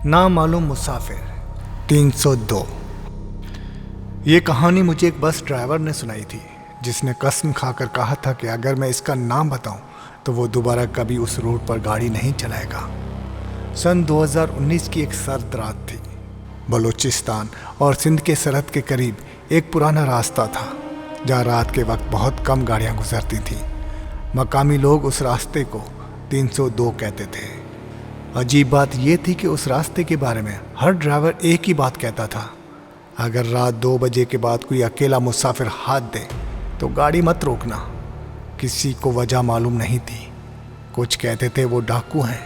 नामालूम मुसाफिर 302। ये कहानी मुझे एक बस ड्राइवर ने सुनाई थी, जिसने कसम खाकर कहा था कि अगर मैं इसका नाम बताऊं तो वो दोबारा कभी उस रूट पर गाड़ी नहीं चलाएगा। सन 2019 की एक सर्द रात थी। बलूचिस्तान और सिंध के सरहद के करीब एक पुराना रास्ता था, जहाँ रात के वक्त बहुत कम गाड़ियाँ गुजरती थीं। मकामी लोग उस रास्ते को 302 कहते थे। अजीब बात यह थी कि उस रास्ते के बारे में हर ड्राइवर एक ही बात कहता था, अगर रात 2 बजे के बाद कोई अकेला मुसाफिर हाथ दे तो गाड़ी मत रोकना। किसी को वजह मालूम नहीं थी। कुछ कहते थे वो डाकू हैं,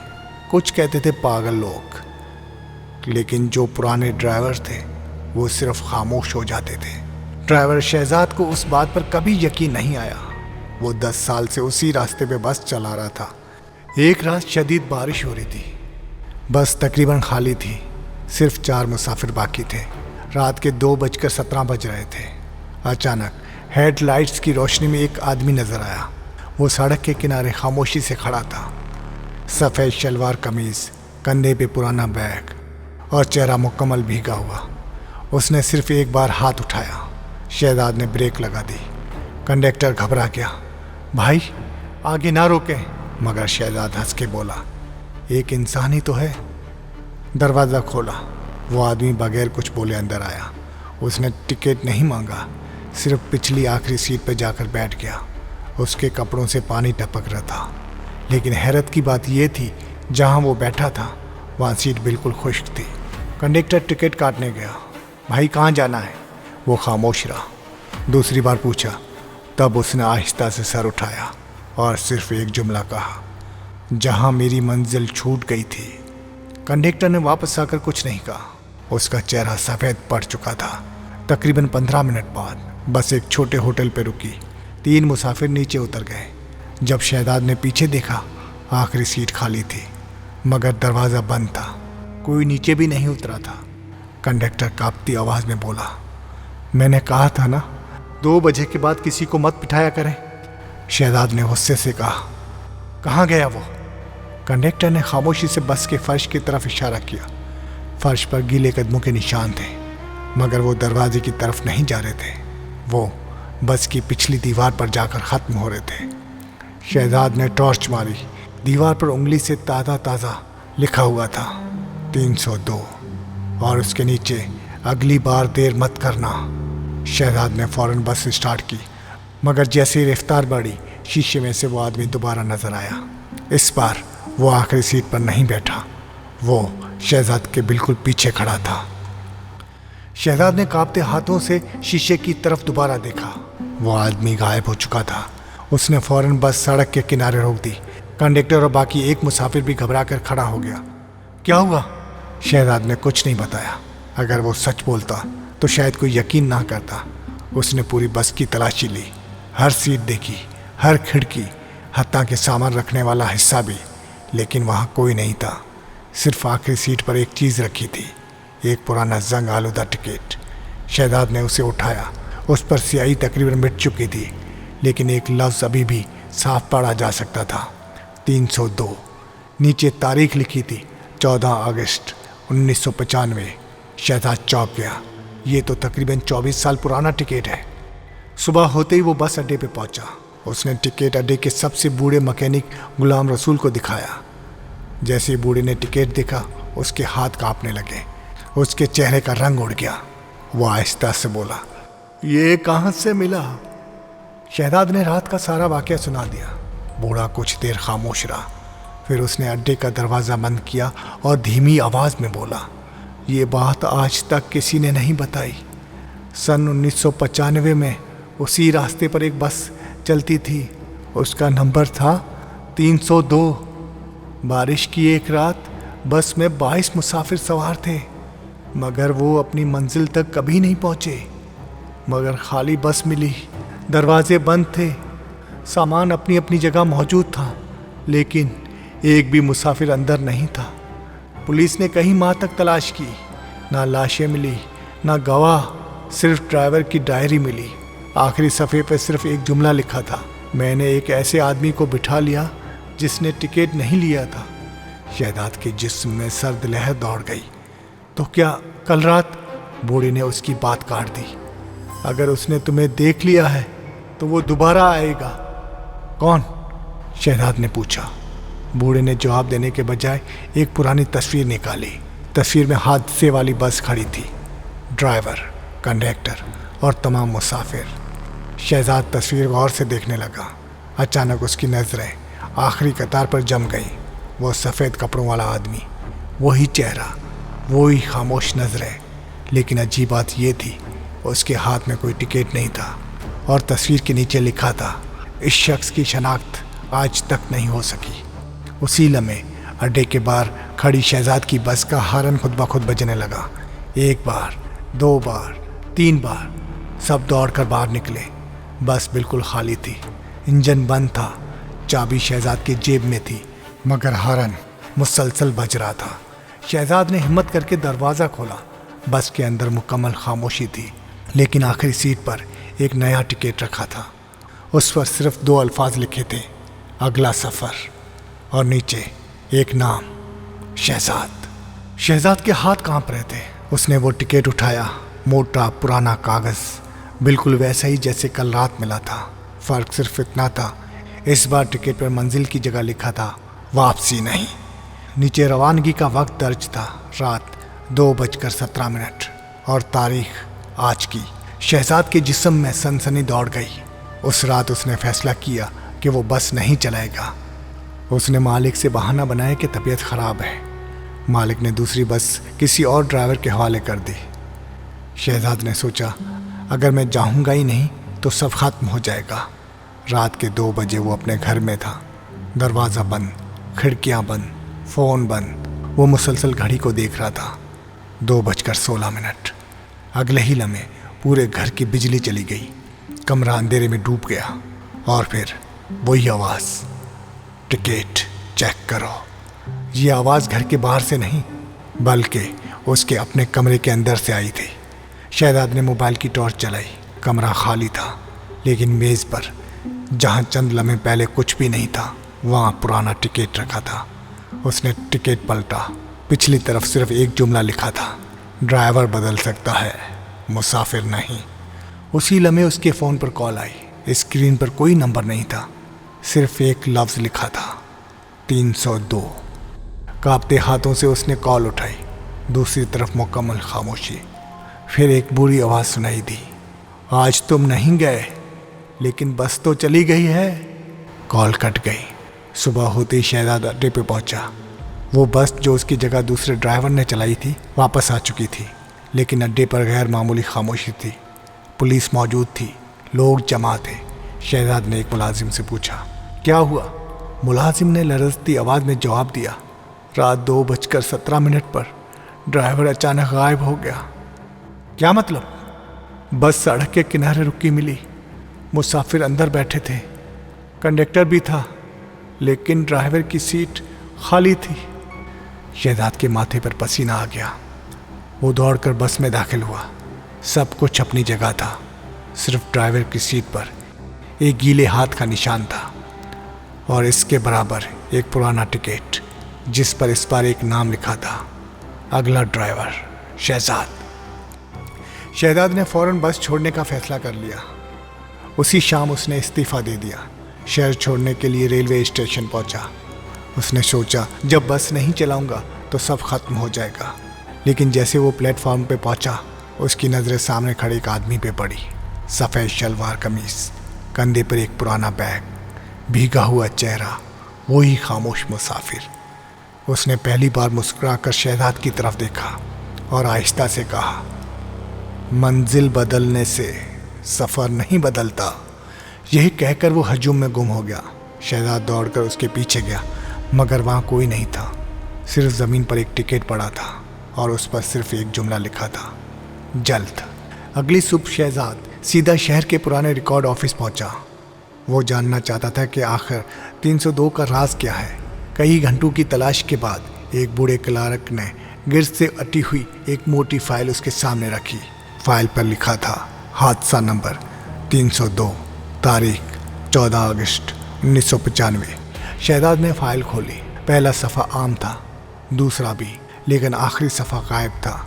कुछ कहते थे पागल लोग, लेकिन जो पुराने ड्राइवर थे वो सिर्फ खामोश हो जाते थे। ड्राइवर शहजाद को उस बात पर कभी यकीन नहीं आया। वो 10 साल से उसी रास्ते पे बस चला रहा था। एक रात शदीद बारिश हो रही थी। बस तकरीबन खाली थी, सिर्फ 4 मुसाफिर बाकी थे। रात के 2:17 बज रहे थे। अचानक हेडलाइट्स की रोशनी में एक आदमी नजर आया। वो सड़क के किनारे खामोशी से खड़ा था। सफ़ेद शलवार कमीज़, कंधे पे पुराना बैग और चेहरा मुकम्मल भीगा हुआ। उसने सिर्फ एक बार हाथ उठाया। शहजाद ने ब्रेक लगा दी। कंडक्टर घबरा गया, भाई आगे ना रोकें। मगर शहजाद हंस के बोला, एक इंसान ही तो है। दरवाज़ा खोला। वो आदमी बगैर कुछ बोले अंदर आया। उसने टिकट नहीं मांगा, सिर्फ पिछली आखिरी सीट पर जाकर बैठ गया। उसके कपड़ों से पानी टपक रहा था, लेकिन हैरत की बात यह थी, जहां वो बैठा था वहाँ सीट बिल्कुल खुश्क थी। कंडक्टर टिकट काटने गया। भाई कहाँ जाना है? वो खामोश रहा। दूसरी बार पूछा, तब उसने आहिस्ता से सर उठाया और सिर्फ एक जुमला कहा, जहां मेरी मंजिल छूट गई थी। कंडक्टर ने वापस आकर कुछ नहीं कहा। उसका चेहरा सफ़ेद पड़ चुका था। तकरीबन 15 मिनट बाद बस एक छोटे होटल पर रुकी। 3 मुसाफिर नीचे उतर गए। जब शहजाद ने पीछे देखा, आखिरी सीट खाली थी, मगर दरवाज़ा बंद था। कोई नीचे भी नहीं उतरा था। कंडक्टर कांपती आवाज़ में बोला, मैंने कहा था ना, 2 बजे के बाद किसी को मत बिठाया करें। शहजाद ने गुस्से से कहा, कहाँ गया वो? कंडक्टर ने खामोशी से बस के फर्श की तरफ इशारा किया। फर्श पर गीले कदमों के निशान थे, मगर वो दरवाजे की तरफ नहीं जा रहे थे। वो बस की पिछली दीवार पर जाकर ख़त्म हो रहे थे। शहजाद ने टॉर्च मारी। दीवार पर उंगली से ताज़ा लिखा हुआ था 302, और उसके नीचे अगली बार देर मत करना। शहजाद ने फ़ौरन बस स्टार्ट की, मगर जैसे ही रफ्तार बढ़ी, शीशे में से वो आदमी दोबारा नजर आया। इस बार वो आखिरी सीट पर नहीं बैठा। वो शहजाद के बिल्कुल पीछे खड़ा था। शहजाद ने कांपते हाथों से शीशे की तरफ दोबारा देखा। वो आदमी गायब हो चुका था। उसने फ़ौरन बस सड़क के किनारे रोक दी। कंडक्टर और बाकी एक मुसाफिर भी घबरा कर खड़ा हो गया। क्या हुआ? शहजाद ने कुछ नहीं बताया। अगर वो सच बोलता तो शायद कोई यकीन ना करता। उसने पूरी बस की तलाशी ली, हर सीट देखी, हर खिड़की, हत्ता के सामान रखने वाला हिस्सा भी, लेकिन वहाँ कोई नहीं था। सिर्फ आखिरी सीट पर एक चीज़ रखी थी, एक पुराना जंग आलूदा टिकट। शहजाद ने उसे उठाया। उस पर स्याही तकरीबन मिट चुकी थी, लेकिन एक लफ्ज़ अभी भी साफ पढ़ा जा सकता था, 302। नीचे तारीख लिखी थी, 14 अगस्त 1995। शहजाद चौंक गया। ये तो तकरीबन 24 साल पुराना टिकट है। सुबह होते ही वो बस अड्डे पे पहुंचा। उसने टिकट अड्डे के सबसे बूढ़े मैकेनिक गुलाम रसूल को दिखाया। जैसे बूढ़े ने टिकट देखा, उसके हाथ कांपने लगे। उसके चेहरे का रंग उड़ गया। वो आहिस्ता से बोला, ये कहाँ से मिला? शहजाद ने रात का सारा वाक़या सुना दिया। बूढ़ा कुछ देर खामोश रहा। फिर उसने अड्डे का दरवाज़ा बंद किया और धीमी आवाज़ में बोला, ये बात आज तक किसी ने नहीं बताई। सन 1995 में उसी रास्ते पर एक बस चलती थी। उसका नंबर था 302। बारिश की एक रात बस में 22 मुसाफिर सवार थे, मगर वो अपनी मंजिल तक कभी नहीं पहुँचे। मगर खाली बस मिली, दरवाजे बंद थे, सामान अपनी अपनी जगह मौजूद था, लेकिन एक भी मुसाफिर अंदर नहीं था। पुलिस ने कई माह तक तलाश की, ना लाशें मिली, ना गवाह, सिर्फ ड्राइवर की डायरी मिली। आखिरी सफ़े पर सिर्फ एक जुमला लिखा था, मैंने एक ऐसे आदमी को बिठा लिया जिसने टिकट नहीं लिया था। शहजाद के जिस्म में सर्द लहर दौड़ गई। तो क्या कल रात? बूढ़े ने उसकी बात काट दी। अगर उसने तुम्हें देख लिया है तो वो दोबारा आएगा। कौन? शहजाद ने पूछा। बूढ़े ने जवाब देने के बजाय एक पुरानी तस्वीर निकाली। तस्वीर में हादसे वाली बस खड़ी थी, ड्राइवर, कंडक्टर और तमाम मुसाफिर। शहजाद तस्वीर गौर से देखने लगा। अचानक उसकी नज़रें आखिरी कतार पर जम गई। वो सफ़ेद कपड़ों वाला आदमी, वही चेहरा, वही खामोश नज़रें। लेकिन अजीब बात ये थी, उसके हाथ में कोई टिकट नहीं था और तस्वीर के नीचे लिखा था, इस शख्स की शनाख्त आज तक नहीं हो सकी। उसी लम्हे अड्डे के बाहर खड़ी शहजाद की बस का हॉर्न खुद ब खुद बजने लगा। 1 बार, 2 बार, 3 बार। सब दौड़कर बाहर निकले। बस बिल्कुल खाली थी। इंजन बंद था। चाबी शहजाद की जेब में थी, मगर हॉर्न मुसलसल बज रहा था। शहजाद ने हिम्मत करके दरवाज़ा खोला। बस के अंदर मुकम्मल खामोशी थी, लेकिन आखिरी सीट पर एक नया टिकट रखा था। उस पर सिर्फ 2 अल्फाज लिखे थे, अगला सफ़र, और नीचे एक नाम, शहजाद। शहजाद के हाथ कांप रहे थे। उसने वो टिकट उठाया। मोटा पुराना कागज़, बिल्कुल वैसा ही जैसे कल रात मिला था। फ़र्क सिर्फ इतना था, इस बार टिकट पर मंजिल की जगह लिखा था, वापसी नहीं। नीचे रवानगी का वक्त दर्ज था, रात 2:17 और तारीख आज की। शहजाद के जिस्म में सनसनी दौड़ गई। उस रात उसने फैसला किया कि वो बस नहीं चलाएगा। उसने मालिक से बहाना बनाया कि तबीयत ख़राब है। मालिक ने दूसरी बस किसी और ड्राइवर के हवाले कर दी। शहजाद ने सोचा, अगर मैं जाऊंगा ही नहीं तो सब ख़त्म हो जाएगा। रात के 2 बजे वो अपने घर में था। दरवाज़ा बंद, खिड़कियाँ बंद, फ़ोन बंद। वो मुसलसल घड़ी को देख रहा था। 2:16। अगले ही लम्हे पूरे घर की बिजली चली गई। कमरा अंधेरे में डूब गया। और फिर वही आवाज़, टिकट चेक करो। ये आवाज़ घर के बाहर से नहीं, बल्कि उसके अपने कमरे के अंदर से आई थी। शहजाद ने मोबाइल की टॉर्च जलाई। कमरा खाली था, लेकिन मेज़ पर, जहाँ चंद लम्हे पहले कुछ भी नहीं था, वहाँ पुराना टिकट रखा था। उसने टिकट पलटा। पिछली तरफ सिर्फ एक जुमला लिखा था, ड्राइवर बदल सकता है, मुसाफिर नहीं। उसी लम्हे उसके फ़ोन पर कॉल आई। स्क्रीन पर कोई नंबर नहीं था, सिर्फ एक लफ्ज़ लिखा था, 302। कांपते हाथों से उसने कॉल उठाई। दूसरी तरफ मुकम्मल खामोशी। फिर एक बुरी आवाज़ सुनाई दी, आज तुम नहीं गए, लेकिन बस तो चली गई है। कॉल कट गई। सुबह होते ही शहजाद अड्डे पे पहुंचा। वो बस जो उसकी जगह दूसरे ड्राइवर ने चलाई थी वापस आ चुकी थी, लेकिन अड्डे पर गैर मामूली खामोशी थी। पुलिस मौजूद थी, लोग जमा थे। शहजाद ने एक मुलाजिम से पूछा, क्या हुआ? मुलाजिम ने लरजती आवाज़ में जवाब दिया, रात 2:17 पर ड्राइवर अचानक गायब हो गया। क्या मतलब? बस सड़क के किनारे रुकी मिली। मुसाफिर अंदर बैठे थे, कंडक्टर भी था, लेकिन ड्राइवर की सीट खाली थी। शहजाद के माथे पर पसीना आ गया। वो दौड़कर बस में दाखिल हुआ। सब कुछ अपनी जगह था, सिर्फ ड्राइवर की सीट पर एक गीले हाथ का निशान था और इसके बराबर एक पुराना टिकट, जिस पर इस बार एक नाम लिखा था, अगला ड्राइवर, शहजाद। शहजाद ने फौरन बस छोड़ने का फैसला कर लिया। उसी शाम उसने इस्तीफ़ा दे दिया। शहर छोड़ने के लिए रेलवे स्टेशन पहुंचा। उसने सोचा, जब बस नहीं चलाऊंगा तो सब खत्म हो जाएगा। लेकिन जैसे वो प्लेटफॉर्म पे पहुंचा, उसकी नज़रें सामने खड़े एक आदमी पे पड़ी। सफ़ेद शलवार कमीज़, कंधे पर एक पुराना बैग, भीगा हुआ चेहरा, वही खामोश मुसाफिर। उसने पहली बार मुस्कुराकर शहजाद की तरफ देखा और आहिस्ता से कहा, मंजिल बदलने से सफ़र नहीं बदलता। यही कहकर वो हजूम में गुम हो गया। शहजाद दौड़कर उसके पीछे गया, मगर वहाँ कोई नहीं था। सिर्फ ज़मीन पर एक टिकट पड़ा था और उस पर सिर्फ एक जुमला लिखा था, जल्द। अगली सुबह शहजाद सीधा शहर के पुराने रिकॉर्ड ऑफिस पहुंचा। वो जानना चाहता था कि आखिर 302 का राज क्या है। कई घंटों की तलाश के बाद एक बूढ़े क्लार्क ने गिर्द से अटी हुई एक मोटी फाइल उसके सामने रखी। फाइल पर लिखा था, हादसा नंबर 302, तारीख 14 अगस्त 1995। शहजाद ने फाइल खोली। पहला सफ़ा आम था, दूसरा भी, लेकिन आखिरी सफ़ा गायब था।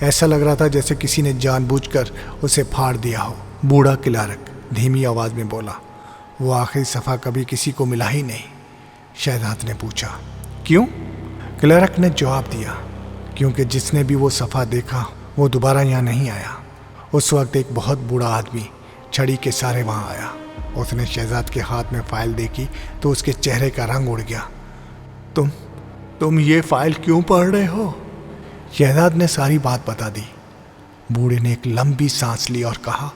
ऐसा लग रहा था जैसे किसी ने जानबूझकर उसे फाड़ दिया हो। बूढ़ा क्लर्क धीमी आवाज़ में बोला, वो आखिरी सफ़ा कभी किसी को मिला ही नहीं। शहजाद ने पूछा, क्यों? क्लर्क ने जवाब दिया, क्योंकि जिसने भी वो सफ़ा देखा वो दोबारा यहाँ नहीं आया। उस वक्त एक बहुत बूढ़ा आदमी छड़ी के सहारे वहाँ आया। उसने शहजाद के हाथ में फाइल देखी तो उसके चेहरे का रंग उड़ गया। तुम ये फाइल क्यों पढ़ रहे हो? शहजाद ने सारी बात बता दी। बूढ़े ने एक लंबी सांस ली और कहा,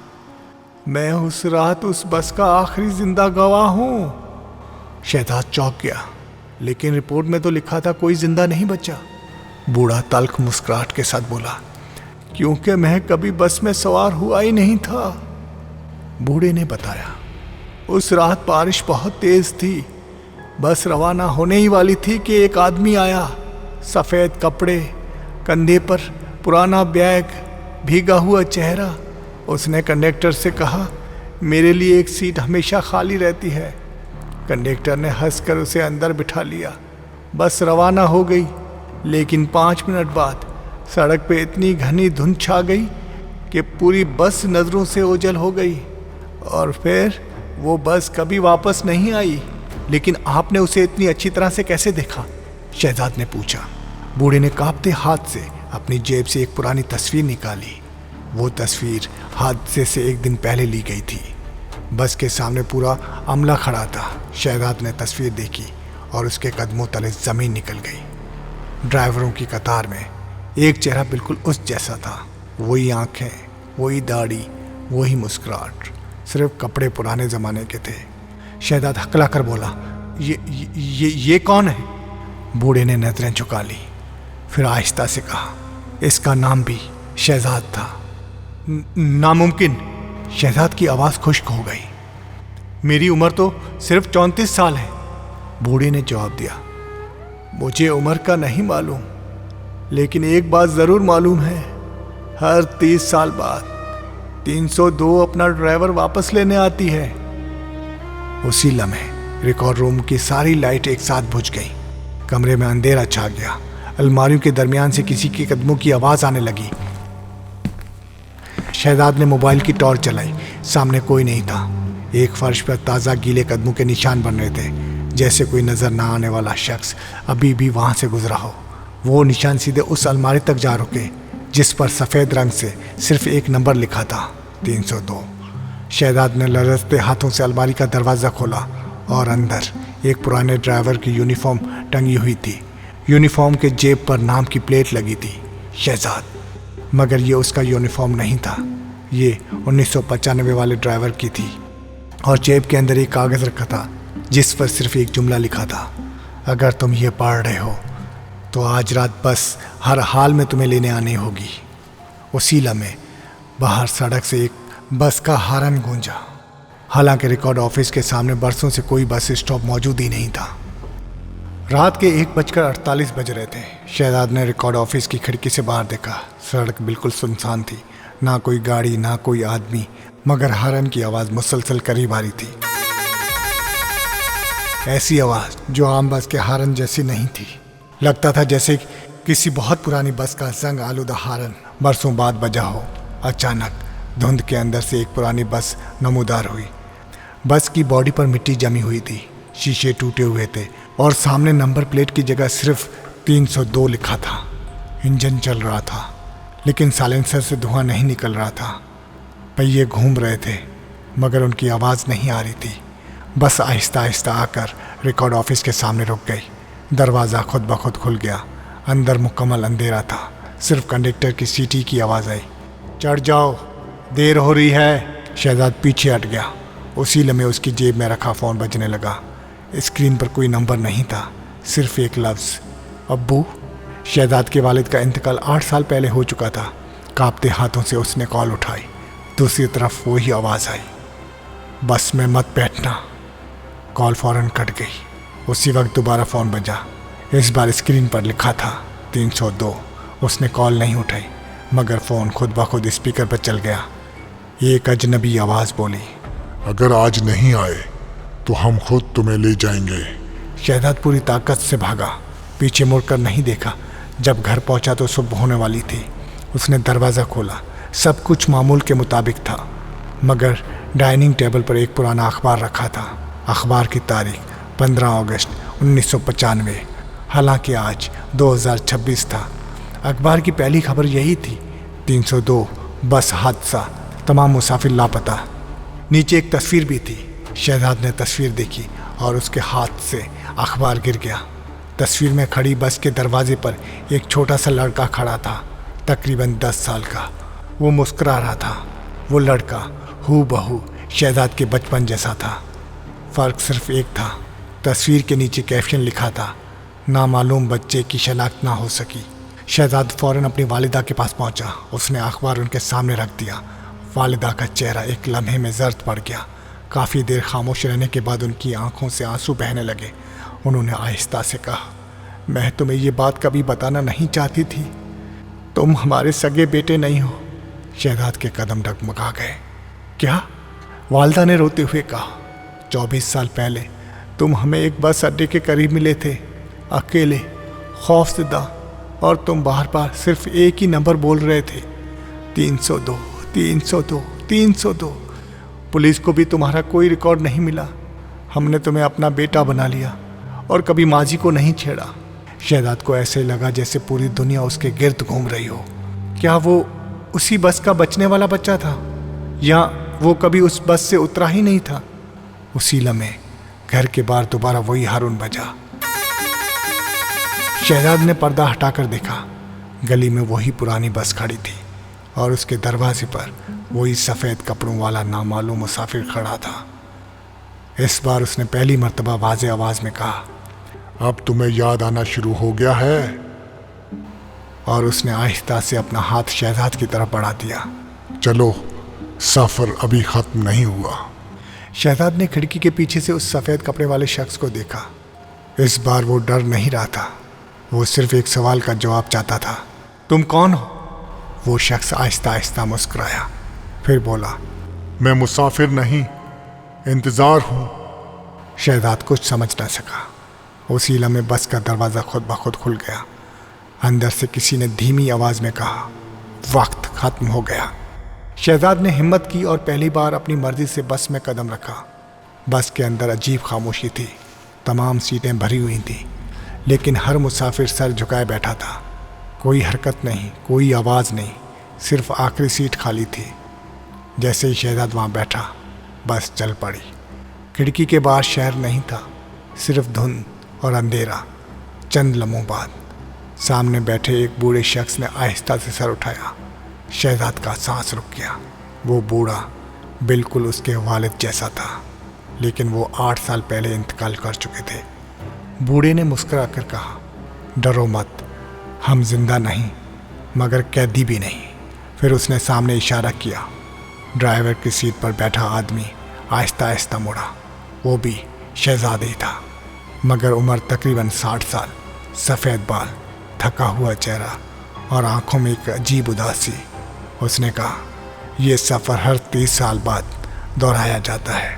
मैं उस रात उस बस का आखिरी जिंदा गवाह हूँ। शहजाद चौंक गया, लेकिन रिपोर्ट में तो लिखा था कोई जिंदा नहीं बचा। बूढ़ा तल्ख मुस्कुराहट के साथ बोला, क्योंकि मैं कभी बस में सवार हुआ ही नहीं था। बूढ़े ने बताया, उस रात बारिश बहुत तेज थी। बस रवाना होने ही वाली थी कि एक आदमी आया, सफ़ेद कपड़े, कंधे पर पुराना बैग, भीगा हुआ चेहरा। उसने कंडक्टर से कहा, मेरे लिए एक सीट हमेशा खाली रहती है। कंडक्टर ने हंसकर उसे अंदर बिठा लिया। बस रवाना हो गई, लेकिन 5 मिनट बाद सड़क पे इतनी घनी धुंध छा गई कि पूरी बस नज़रों से ओझल हो गई और फिर वो बस कभी वापस नहीं आई। लेकिन आपने उसे इतनी अच्छी तरह से कैसे देखा? शहजाद ने पूछा। बूढ़े ने कांपते हाथ से अपनी जेब से एक पुरानी तस्वीर निकाली। वो तस्वीर हादसे से एक दिन पहले ली गई थी। बस के सामने पूरा अमला खड़ा था। शहजाद ने तस्वीर देखी और उसके कदमों तले ज़मीन निकल गई। ड्राइवरों की कतार में एक चेहरा बिल्कुल उस जैसा था। वही आंखें, वही दाढ़ी, वही मुस्कुराहट, सिर्फ कपड़े पुराने ज़माने के थे। शहजाद हकला कर बोला, ये कौन है? बूढ़े ने नजरें झुका ली, फिर आहिस्ता से कहा, इसका नाम भी शहजाद था। नामुमकिन। शहजाद की आवाज़ खुश्क हो गई। मेरी उम्र तो सिर्फ 34 साल है। बूढ़े ने जवाब दिया, मुझे उम्र का नहीं मालूम, लेकिन एक बात ज़रूर मालूम है, हर 30 साल बाद 302 अपना ड्राइवर वापस लेने आती है। उसी लम्हे रिकॉर्ड रूम की सारी लाइट एक साथ बुझ गई। कमरे में अंधेरा छा गया। अलमारियों के दरमियान से किसी के कदमों की आवाज़ आने लगी। शहजाद ने मोबाइल की टॉर्च चलाई। सामने कोई नहीं था। एक फर्श पर ताज़ा गीले कदमों के निशान बन रहे थे, जैसे कोई नज़र ना आने वाला शख्स अभी भी वहाँ से गुजरा हो। वो निशान सीधे उस अलमारी तक जा रुके जिस पर सफ़ेद रंग से सिर्फ एक नंबर लिखा था, 302। शहजाद ने लरजते हाथों से अलमारी का दरवाज़ा खोला और अंदर एक पुराने ड्राइवर की यूनिफॉर्म टंगी हुई थी। यूनिफॉर्म के जेब पर नाम की प्लेट लगी थी, शहजाद। मगर ये उसका यूनिफॉर्म नहीं था। ये 1995 वाले ड्राइवर की थी। और जेब के अंदर एक कागज़ रखा था जिस पर सिर्फ एक जुमला लिखा था, अगर तुम ये पढ़ रहे हो तो आज रात बस हर हाल में तुम्हें लेने आनी होगी। उसी लम्हे बाहर सड़क से एक बस का हॉर्न गूंजा। हालांकि रिकॉर्ड ऑफिस के सामने बरसों से कोई बस स्टॉप मौजूद ही नहीं था। रात के 1:48 बज रहे थे। शहजाद ने रिकॉर्ड ऑफिस की खिड़की से बाहर देखा। सड़क बिल्कुल सुनसान थी, ना कोई गाड़ी, ना कोई आदमी, मगर हॉर्न की आवाज़ मुसलसल करीब आ रही थी। ऐसी आवाज़ जो आम बस के हॉर्न जैसी नहीं थी। लगता था जैसे किसी बहुत पुरानी बस का जंग आलूदा हॉर्न बरसों बाद बजा हो। अचानक धुंध के अंदर से एक पुरानी बस नमूदार हुई। बस की बॉडी पर मिट्टी जमी हुई थी, शीशे टूटे हुए थे और सामने नंबर प्लेट की जगह सिर्फ 302 लिखा था। इंजन चल रहा था, लेकिन साइलेंसर से धुआं नहीं निकल रहा था। पहिए घूम रहे थे, मगर उनकी आवाज़ नहीं आ रही थी। बस आहिस्ता आहिस्ता आकर रिकॉर्ड ऑफिस के सामने रुक गई। दरवाज़ा खुद ब खुद खुल गया। अंदर मुकम्मल अंधेरा था। सिर्फ कंडक्टर की सीटी की आवाज़ आई, चढ़ जाओ, देर हो रही है। शहजाद पीछे हट गया। उसी लम्हे उसकी जेब में रखा फ़ोन बजने लगा। स्क्रीन पर कोई नंबर नहीं था, सिर्फ एक लफ्ज़, अब्बू। शहजाद के वालिद का इंतकाल 8 साल पहले हो चुका था। कांपते हाथों से उसने कॉल उठाई। दूसरी तरफ वही आवाज़ आई, बस में मत बैठना। कॉल फ़ौरन कट गई। उसी वक्त दोबारा फ़ोन बजा। इस बार स्क्रीन पर लिखा था 302। उसने कॉल नहीं उठाई, मगर फ़ोन खुद ब खुद स्पीकर पर चल गया। एक अजनबी आवाज़ बोली, अगर आज नहीं आए तो हम खुद तुम्हें ले जाएंगे। शहजाद पूरी ताकत से भागा। پیچھے مڑ کر نہیں دیکھا۔ جب گھر پہنچا تو صبح ہونے والی تھی۔ اس نے دروازہ کھولا، سب کچھ معمول کے مطابق تھا، مگر ڈائننگ ٹیبل پر ایک پرانا اخبار رکھا تھا۔ اخبار کی تاریخ 15 اگست 1995، حالانکہ آج 2026 تھا۔ اخبار کی پہلی خبر یہی تھی، 302 بس حادثہ، تمام مسافر لاپتہ۔ نیچے ایک تصویر بھی تھی۔ شہزاد نے تصویر دیکھی اور اس کے ہاتھ سے اخبار گر گیا۔ تصویر میں کھڑی بس کے دروازے پر ایک چھوٹا سا لڑکا کھڑا تھا، تقریباً 10 سال کا۔ وہ مسکرا رہا تھا۔ وہ لڑکا ہو بہو شہزاد کے بچپن جیسا تھا۔ فرق صرف ایک تھا، تصویر کے نیچے کیپشن لکھا تھا، نامعلوم بچے کی شناخت نہ ہو سکی۔ شہزاد فوراً اپنی والدہ کے پاس پہنچا۔ اس نے اخبار ان کے سامنے رکھ دیا۔ والدہ کا چہرہ ایک لمحے میں زرد پڑ گیا۔ کافی دیر خاموش رہنے کے بعد ان کی آنکھوں سے آنسو بہنے لگے۔ انہوں نے آہستہ سے کہا، میں تمہیں یہ بات کبھی بتانا نہیں چاہتی تھی، تم ہمارے سگے بیٹے نہیں ہو۔ شہزاد کے قدم ڈگمگا گئے۔ کیا؟ والدہ نے روتے ہوئے کہا، 24 سال پہلے تم ہمیں ایک بس اڈے کے قریب ملے تھے، اکیلے، خوف زدہ، اور تم بار بار صرف ایک ہی نمبر بول رہے تھے، 302 302 302۔ پولیس کو بھی تمہارا کوئی ریکارڈ نہیں ملا۔ ہم نے تمہیں اپنا بیٹا بنا لیا اور کبھی ماضی کو نہیں چھیڑا۔ شہزاد کو ایسے لگا جیسے پوری دنیا اس کے گرد گھوم رہی ہو۔ کیا وہ اسی بس کا بچنے والا بچہ تھا، یا وہ کبھی اس بس سے اترا ہی نہیں تھا؟ اسی لمحے گھر کے باہر دوبارہ وہی ہارن بجا۔ شہزاد نے پردہ ہٹا کر دیکھا۔ گلی میں وہی پرانی بس کھڑی تھی اور اس کے دروازے پر وہی سفید کپڑوں والا نامعلوم مسافر کھڑا تھا۔ اس بار اس نے پہلی مرتبہ واضح آواز میں کہا، اب تمہیں یاد آنا شروع ہو گیا ہے؟ اور اس نے آہستہ سے اپنا ہاتھ شہزاد کی طرف بڑھا دیا۔ چلو، سفر ابھی ختم نہیں ہوا۔ شہزاد نے کھڑکی کے پیچھے سے اس سفید کپڑے والے شخص کو دیکھا۔ اس بار وہ ڈر نہیں رہا تھا، وہ صرف ایک سوال کا جواب چاہتا تھا، تم کون ہو؟ وہ شخص آہستہ آہستہ مسکرایا، پھر بولا، میں مسافر نہیں، انتظار ہوں۔ شہزاد کچھ سمجھ نہ سکا۔ اسی لمحے بس کا دروازہ خود بخود کھل گیا۔ اندر سے کسی نے دھیمی آواز میں کہا، وقت ختم ہو گیا۔ شہزاد نے ہمت کی اور پہلی بار اپنی مرضی سے بس میں قدم رکھا۔ بس کے اندر عجیب خاموشی تھی، تمام سیٹیں بھری ہوئی تھیں، لیکن ہر مسافر سر جھکائے بیٹھا تھا۔ کوئی حرکت نہیں، کوئی آواز نہیں، صرف آخری سیٹ خالی تھی۔ جیسے ہی شہزاد وہاں بیٹھا، بس چل پڑی۔ کھڑکی کے باہر شہر نہیں تھا، صرف دھند اور اندھیرا۔ چند لمحوں بعد سامنے بیٹھے ایک بوڑھے شخص نے آہستہ سے سر اٹھایا۔ شہزاد کا سانس رک گیا۔ وہ بوڑھا بالکل اس کے والد جیسا تھا، لیکن وہ 8 سال پہلے انتقال کر چکے تھے۔ بوڑھے نے مسکرا کر کہا، ڈرو مت، ہم زندہ نہیں مگر قیدی بھی نہیں۔ پھر اس نے سامنے اشارہ کیا۔ ڈرائیور کی سیٹ پر بیٹھا آدمی آہستہ آہستہ مڑا۔ وہ بھی شہزاد ہی تھا، مگر عمر تقریباً 60 سال، سفید بال، تھکا ہوا چہرہ اور آنکھوں میں ایک عجیب اداسی۔ اس نے کہا، یہ سفر ہر 30 سال بعد دہرایا جاتا ہے۔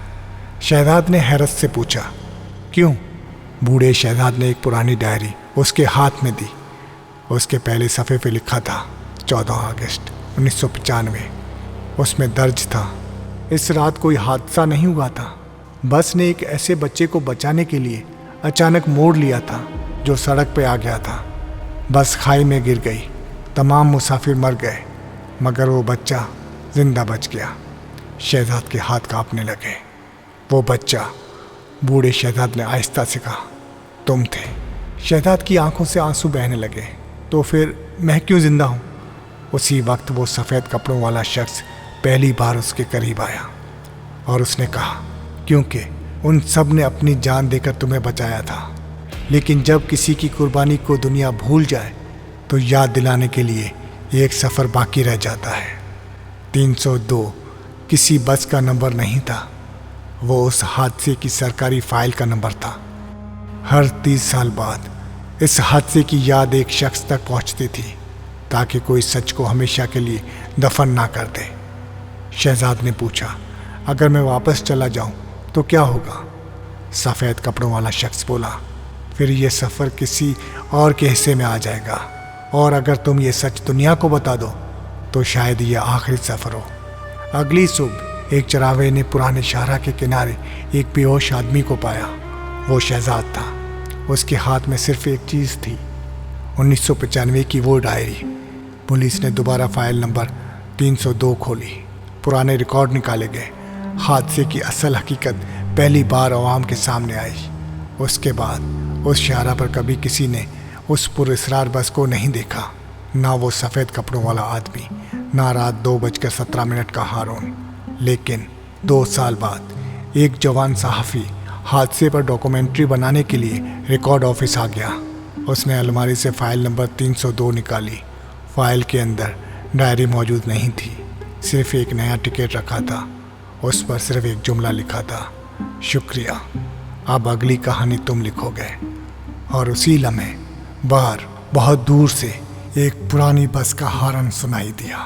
شہزاد نے حیرت سے پوچھا، کیوں؟ بوڑھے شہزاد نے ایک پرانی ڈائری اس کے ہاتھ میں دی۔ اس کے پہلے صفحے پہ لکھا تھا 14 اگست 1995۔ اس میں درج تھا، اس رات کوئی حادثہ نہیں ہوا تھا، بس نے ایک ایسے بچے کو بچانے کے لیے اچانک موڑ لیا تھا جو سڑک پہ آ گیا تھا۔ بس کھائی میں گر گئی، تمام مسافر مر گئے، مگر وہ بچہ زندہ بچ گیا۔ شہزاد کے ہاتھ کانپنے لگے۔ وہ بچہ، بوڑھے شہزاد نے آہستہ سے کہا، تم تھے۔ شہزاد کی آنکھوں سے آنسو بہنے لگے۔ تو پھر میں کیوں زندہ ہوں؟ اسی وقت وہ سفید کپڑوں والا شخص پہلی بار اس کے قریب آیا اور اس نے کہا، کیونکہ ان سب نے اپنی جان دے کر تمہیں بچایا تھا، لیکن جب کسی کی قربانی کو دنیا بھول جائے تو یاد دلانے کے لیے ایک سفر باقی رہ جاتا ہے۔ 302 کسی بس کا نمبر نہیں تھا، وہ اس حادثے کی سرکاری فائل کا نمبر تھا۔ ہر 30 سال بعد اس حادثے کی یاد ایک شخص تک پہنچتی تھی، تاکہ کوئی سچ کو ہمیشہ کے لیے دفن نہ کر دے۔ شہزاد نے پوچھا، اگر میں واپس چلا جاؤں تو کیا ہوگا؟ سفید کپڑوں والا شخص بولا، پھر یہ سفر کسی اور کے حصے میں آ جائے گا، اور اگر تم یہ سچ دنیا کو بتا دو تو شاید یہ آخری سفر ہو۔ اگلی صبح ایک چراغے نے پرانے شاہراہ کے کنارے ایک بے ہوش آدمی کو پایا۔ وہ شہزاد تھا۔ اس کے ہاتھ میں صرف ایک چیز تھی، 1995 کی وہ ڈائری۔ پولیس نے دوبارہ فائل نمبر 302 کھولی، پرانے ریکارڈ نکالے گئے۔ حادثے کی اصل حقیقت پہلی بار عوام کے سامنے آئی۔ اس کے بعد اس شاہراہ پر کبھی کسی نے اس پر اسرار بس کو نہیں دیکھا، نہ وہ سفید کپڑوں والا آدمی، نہ رات 2:17 کا ہارون۔ لیکن 2 سال بعد ایک جوان صحافی حادثے پر ڈاکومنٹری بنانے کے لیے ریکارڈ آفس آ گیا۔ اس نے الماری سے فائل نمبر 302 نکالی۔ فائل کے اندر ڈائری موجود نہیں تھی، صرف ایک نیا ٹکٹ رکھا تھا۔ اس پر صرف ایک جملہ لکھا تھا، شکریہ، اب اگلی کہانی تم لکھو گے۔ اور اسی لمحے باہر بہت دور سے ایک پرانی بس کا ہارن سنائی دیا۔